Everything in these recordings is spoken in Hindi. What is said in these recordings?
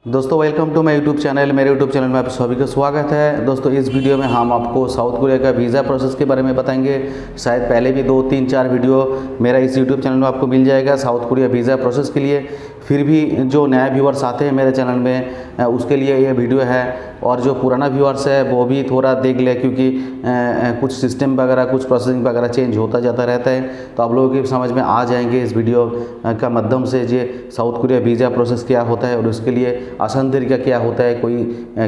दोस्तों welcome to my YouTube channel. मेरे यूट्यूब चैनल में आप सभी का स्वागत है। दोस्तों इस वीडियो में हम आपको साउथ कोरिया का वीज़ा प्रोसेस के बारे में बताएंगे। शायद पहले भी 2-3-4 वीडियो मेरा इस यूट्यूब चैनल में आपको मिल जाएगा साउथ कोरिया वीज़ा प्रोसेस के लिए। फिर भी जो नया व्यूअर्स आते हैं मेरे चैनल में उसके लिए ये वीडियो है, और जो पुराना व्यूअर्स है वो भी थोड़ा देख ले, क्योंकि कुछ सिस्टम वगैरह कुछ प्रोसेसिंग वगैरह चेंज होता जाता रहता है, तो आप लोगों की समझ में आ जाएंगे इस वीडियो का माध्यम से जे साउथ कोरिया वीज़ा प्रोसेस क्या होता है और उसके लिए आसान तरीका क्या होता है कोई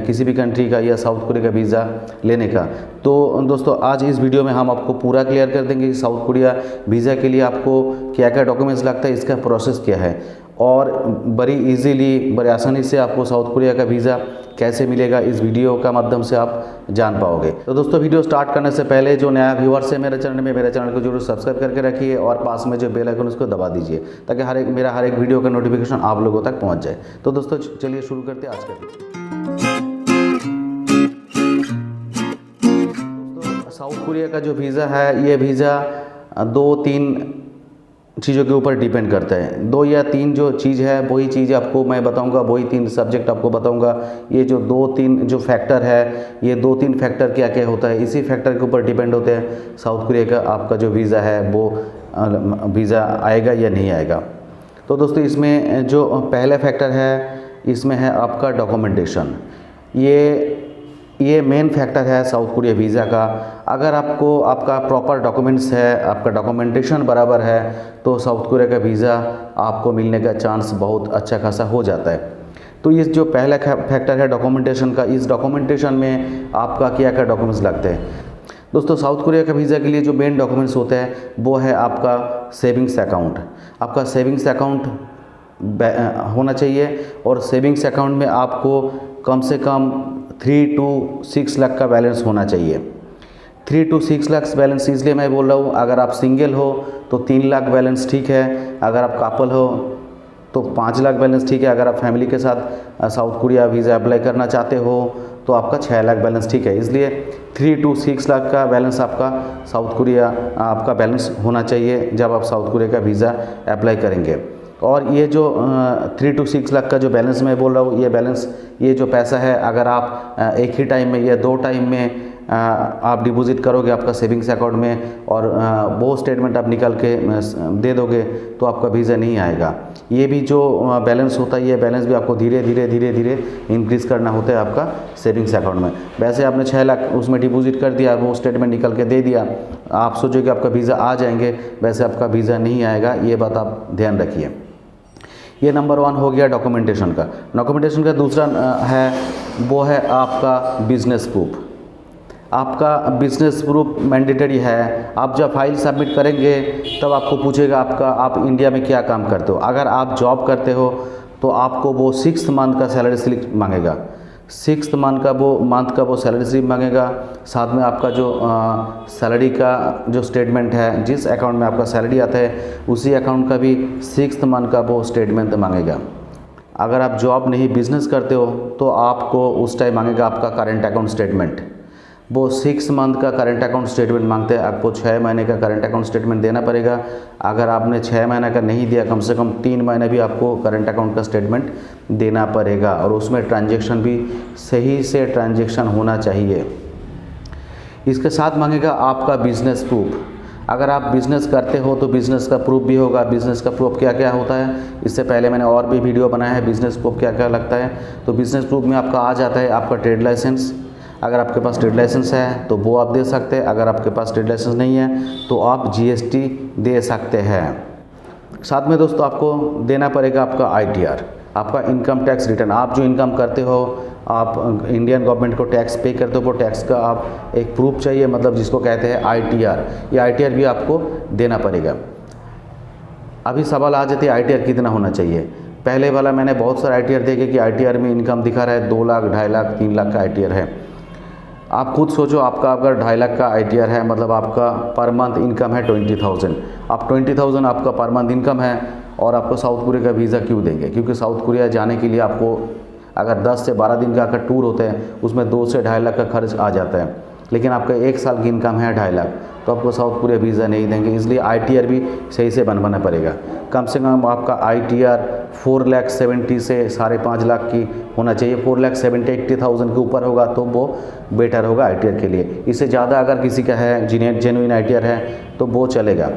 किसी भी कंट्री का या साउथ कोरिया का वीज़ा लेने का। तो दोस्तों आज इस वीडियो में हम आपको पूरा क्लियर कर देंगे कि साउथ कोरिया वीज़ा के लिए आपको क्या क्या डॉक्यूमेंट्स लगता है, इसका प्रोसेस क्या है, और बड़ी इजीली बड़ी आसानी से आपको साउथ कोरिया का वीज़ा कैसे मिलेगा इस वीडियो का माध्यम से आप जान पाओगे। तो दोस्तों वीडियो स्टार्ट करने से पहले जो नया व्यूअर्स है मेरे चैनल को जरूर सब्सक्राइब करके रखिए और पास में जो बेल आइकन उसको दबा दीजिए, ताकि मेरा हर एक वीडियो का नोटिफिकेशन आप लोगों तक पहुंच जाए। तो दोस्तों चलिए शुरू करते हैं आज का वीडियो। साउथ कोरिया का जो वीज़ा है, ये वीज़ा 2-3 चीज़ों के ऊपर डिपेंड करता है। 2 या 3 जो चीज़ है वही चीज़ आपको मैं बताऊंगा, वही 3 सब्जेक्ट आपको बताऊंगा। ये जो 2-3 जो फैक्टर है, ये 2-3 फैक्टर क्या क्या होता है, इसी फैक्टर के ऊपर डिपेंड होते हैं साउथ कोरिया का आपका जो वीज़ा है वो वीज़ा आएगा या नहीं आएगा। तो दोस्तों इसमें जो पहला फैक्टर है, इसमें है आपका डॉक्यूमेंटेशन। ये मेन फैक्टर है साउथ कोरिया वीज़ा का। अगर आपको आपका प्रॉपर डॉक्यूमेंट्स है, आपका डॉक्यूमेंटेशन बराबर है, तो साउथ कोरिया का वीज़ा आपको मिलने का चांस बहुत अच्छा खासा हो जाता है। तो ये जो पहला फैक्टर है डॉक्यूमेंटेशन का, इस डॉक्यूमेंटेशन में आपका क्या क्या डॉक्यूमेंट्स लगते हैं। दोस्तों साउथ कोरिया का वीज़ा के लिए जो मेन डॉक्यूमेंट्स होते हैं वो है आपका सेविंग्स अकाउंट। आपका सेविंग्स अकाउंट होना चाहिए, और सेविंग्स अकाउंट में आपको कम से कम 3 to 6 लाख का बैलेंस होना चाहिए। 3 to 6 लाख बैलेंस इसलिए मैं बोल रहा हूँ, अगर आप सिंगल हो तो 3 लाख बैलेंस ठीक है, अगर आप कपल हो तो 5 लाख बैलेंस ठीक है, अगर आप फैमिली के साथ साउथ कोरिया वीज़ा अप्लाई करना चाहते हो तो आपका 6 लाख बैलेंस ठीक है। इसलिए 3 to 6 लाख का बैलेंस आपका साउथ कोरिया आपका बैलेंस होना चाहिए जब आप साउथ कोरिया का वीज़ा अप्लाई करेंगे। और ये जो 3 to 6 लाख का जो बैलेंस मैं बोल रहा हूँ, ये बैलेंस ये जो पैसा है, अगर आप एक ही टाइम में या 2 टाइम में आप डिपॉजिट करोगे आपका सेविंग्स अकाउंट में, और वो स्टेटमेंट आप निकाल के दे दोगे, तो आपका वीज़ा नहीं आएगा। ये भी जो बैलेंस होता है, ये बैलेंस भी आपको धीरे धीरे इंक्रीज़ करना होता है आपका सेविंग्स अकाउंट में। वैसे आपने 6 लाख उसमें डिपॉजिट कर दिया, वो स्टेटमेंट निकल के दे दिया, आप सोचो कि आपका वीज़ा आ जाएंगे, वैसे आपका वीज़ा नहीं आएगा। ये बात आप ध्यान रखिए। ये नंबर 1 हो गया डॉक्यूमेंटेशन का। डॉक्यूमेंटेशन का दूसरा है वो है आपका बिजनेस प्रूफ। आपका बिजनेस प्रूफ मैंडेटरी है। आप जब फाइल सबमिट करेंगे तब आपको पूछेगा आप इंडिया में क्या काम करते हो। अगर आप जॉब करते हो तो आपको वो 6th मंथ का सैलरी स्लिप मांगेगा। 6th मंथ का वो सैलरी स्लिप मांगेगा। साथ में आपका जो सैलरी का जो स्टेटमेंट है, जिस अकाउंट में आपका सैलरी आता है उसी अकाउंट का भी 6th मंथ का वो स्टेटमेंट मांगेगा। अगर आप जॉब नहीं बिजनेस करते हो तो आपको उस टाइम मांगेगा आपका करंट अकाउंट स्टेटमेंट। वो 6 मंथ का करंट अकाउंट स्टेटमेंट मांगते हैं। आपको 6 महीने का करंट अकाउंट स्टेटमेंट देना पड़ेगा। अगर आपने 6 महीने का नहीं दिया, कम से कम 3 महीने भी आपको करंट अकाउंट का स्टेटमेंट देना पड़ेगा, और उसमें ट्रांजैक्शन भी सही से ट्रांजैक्शन होना चाहिए। इसके साथ मांगेगा आपका बिजनेस प्रूफ। अगर आप बिज़नेस करते हो तो बिज़नेस का प्रूफ भी होगा। बिज़नेस का प्रूफ क्या क्या होता है, इससे पहले मैंने और भी वीडियो बनाया है बिज़नेस प्रूफ क्या क्या लगता है। तो बिज़नेस प्रूफ में आपका आ जाता है आपका ट्रेड लाइसेंस। अगर आपके पास ट्रेड लाइसेंस है तो वो आप दे सकते हैं। अगर आपके पास ट्रेड लाइसेंस नहीं है तो आप GST दे सकते हैं। साथ में दोस्तों आपको देना पड़ेगा आपका ITR, आपका इनकम टैक्स रिटर्न। आप जो इनकम करते हो, आप इंडियन गवर्नमेंट को टैक्स पे करते हो, वो टैक्स का आप एक प्रूफ चाहिए, मतलब जिसको कहते हैं ITR। ये ITR भी आपको देना पड़ेगा। अभी सवाल आ जाती है ITR कितना होना चाहिए। पहले वाला मैंने बहुत सारे ITR देखे कि ITR में इनकम दिखा रहा है 2 लाख, 2.5 लाख, 3 लाख का ITR है। आप खुद सोचो, आपका अगर 2.5 लाख का ITR है, मतलब आपका पर मंथ इनकम है 20,000। आप 20,000 आपका पर मंथ इनकम है, और आपको साउथ कोरिया का वीज़ा क्यों देंगे? क्योंकि साउथ कोरिया जाने के लिए आपको अगर 10 से 12 दिन का अगर टूर होता है उसमें 2 से 2.5 लाख का खर्च आ जाता है। लेकिन आपका 1 साल की इनकम है 2.5 लाख, तो आपको साउथ कोरिया वीज़ा नहीं देंगे। इसलिए ITR भी सही से बनवाना पड़ेगा। कम से कम आपका ITR 4,70,000 से 5.5 लाख की होना चाहिए। 4,70,000-80,000 के ऊपर होगा तो वो बेटर होगा ITR के लिए। इससे ज़्यादा अगर किसी का है जेन्युइन ITR है तो वो चलेगा।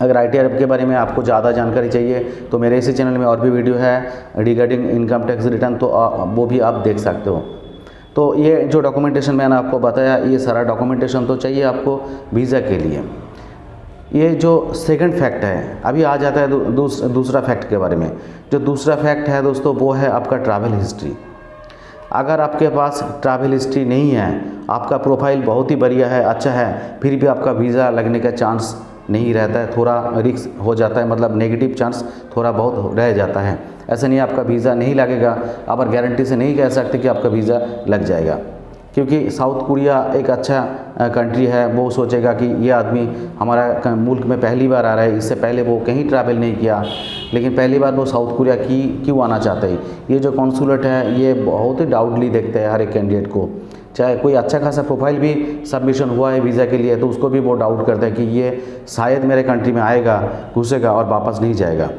अगर ITR के बारे में आपको ज़्यादा जानकारी चाहिए तो मेरे इसी चैनल में और भी वीडियो है रिगार्डिंग इनकम टैक्स रिटर्न, तो वो भी आप देख सकते हो। तो ये जो डॉक्यूमेंटेशन मैंने आपको बताया, ये सारा डॉक्यूमेंटेशन तो चाहिए आपको वीज़ा के लिए। ये जो सेकंड फैक्ट है, अभी आ जाता है दूसरा फैक्ट के बारे में। जो दूसरा फैक्ट है दोस्तों वो है आपका ट्रैवल हिस्ट्री। अगर आपके पास ट्रैवल हिस्ट्री नहीं है, आपका प्रोफाइल बहुत ही बढ़िया है, अच्छा है, फिर भी आपका वीज़ा लगने का चांस नहीं रहता है, थोड़ा रिस्क हो जाता है, मतलब नेगेटिव चांस थोड़ा बहुत रह जाता है। ऐसा नहीं आपका वीज़ा नहीं लगेगा, आप गारंटी से नहीं कह सकते कि आपका वीज़ा लग जाएगा, क्योंकि साउथ कोरिया एक अच्छा कंट्री है। वो सोचेगा कि ये आदमी हमारा मुल्क में पहली बार आ रहा है, इससे पहले वो कहीं ट्रैवल नहीं किया, लेकिन पहली बार वो साउथ कोरिया क्यों आना चाहते हैं। ये जो कॉन्सुलेट है ये बहुत ही डाउटली देखते हैं हर एक कैंडिडेट को, चाहे कोई अच्छा खासा प्रोफाइल भी सबमिशन हुआ है वीज़ा के लिए तो उसको भी वो डाउट करते हैं कि ये शायद मेरे कंट्री में आएगा, घुसेगा और वापस नहीं जाएगा।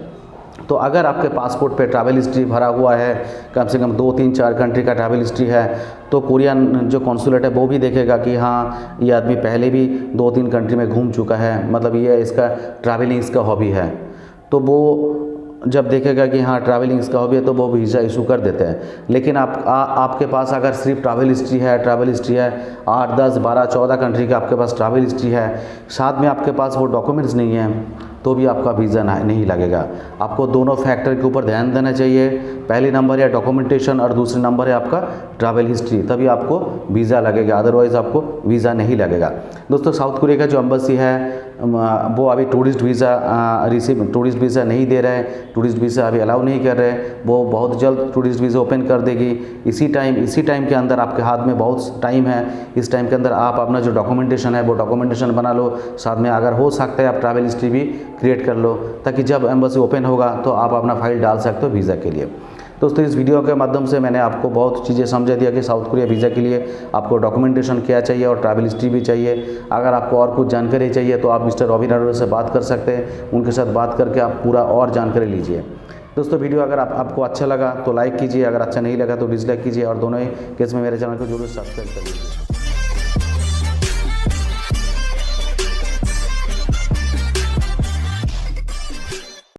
तो अगर आपके पासपोर्ट पे ट्रैवल हिस्ट्री भरा हुआ है, कम से कम 2, 3, 4 कंट्री का ट्रैवल हिस्ट्री है, तो कोरियन जो कॉन्सुलेट है वो भी देखेगा कि हाँ ये आदमी पहले भी 2-3 कंट्री में घूम चुका है, मतलब ये इसका ट्रैवलिंग इसका हॉबी है। तो वो जब देखेगा कि हाँ ट्रैवलिंग इसका हॉबी है तो वो वीज़ा इशू कर देते हैं। लेकिन आपके पास अगर सिर्फ ट्रैवल हिस्ट्री है 8, 10, 12, 14 कंट्री का आपके पास ट्रैवल हिस्ट्री है, साथ में आपके पास वो डॉक्यूमेंट्स नहीं है, तो भी आपका वीज़ा नहीं लगेगा। आपको दोनों फैक्टर के ऊपर ध्यान देना चाहिए। पहले नंबर है डॉक्यूमेंटेशन और दूसरे नंबर है आपका ट्रैवल हिस्ट्री, तभी आपको वीज़ा लगेगा, अदरवाइज़ आपको वीज़ा नहीं लगेगा। दोस्तों साउथ कोरिया का जो एम्बेसी है वो अभी टूरिस्ट वीज़ा नहीं दे रहे हैं, टूरिस्ट वीज़ा अभी अलाउ नहीं कर रहे। वो बहुत जल्द टूरिस्ट वीज़ा ओपन कर देगी। इसी टाइम के अंदर आपके हाथ में बहुत टाइम है, इस टाइम के अंदर आप अपना जो डॉक्यूमेंटेशन है वो डॉक्यूमेंटेशन बना लो, साथ में अगर हो सकता है आप ट्रैवल हिस्ट्री भी क्रिएट कर लो, ताकि जब एम्बेसी ओपन होगा तो आप अपना फाइल डाल सकते हो वीज़ा के लिए। दोस्तों इस वीडियो के माध्यम से मैंने आपको बहुत चीज़ें समझा दिया कि साउथ कोरिया वीज़ा के लिए आपको डॉक्यूमेंटेशन क्या चाहिए और ट्रैवल हिस्ट्री भी चाहिए। अगर आपको और कुछ जानकारी चाहिए तो आप मिस्टर रॉबिन अरोड़ा से बात कर सकते हैं, उनके साथ बात करके आप पूरा और जानकारी लीजिए। दोस्तों वीडियो अगर आपको अच्छा लगा तो लाइक कीजिए, अगर अच्छा नहीं लगा तो डिसलाइक कीजिए, और दोनों ही केस में मेरे चैनल को जरूर सब्सक्राइब कर लीजिए।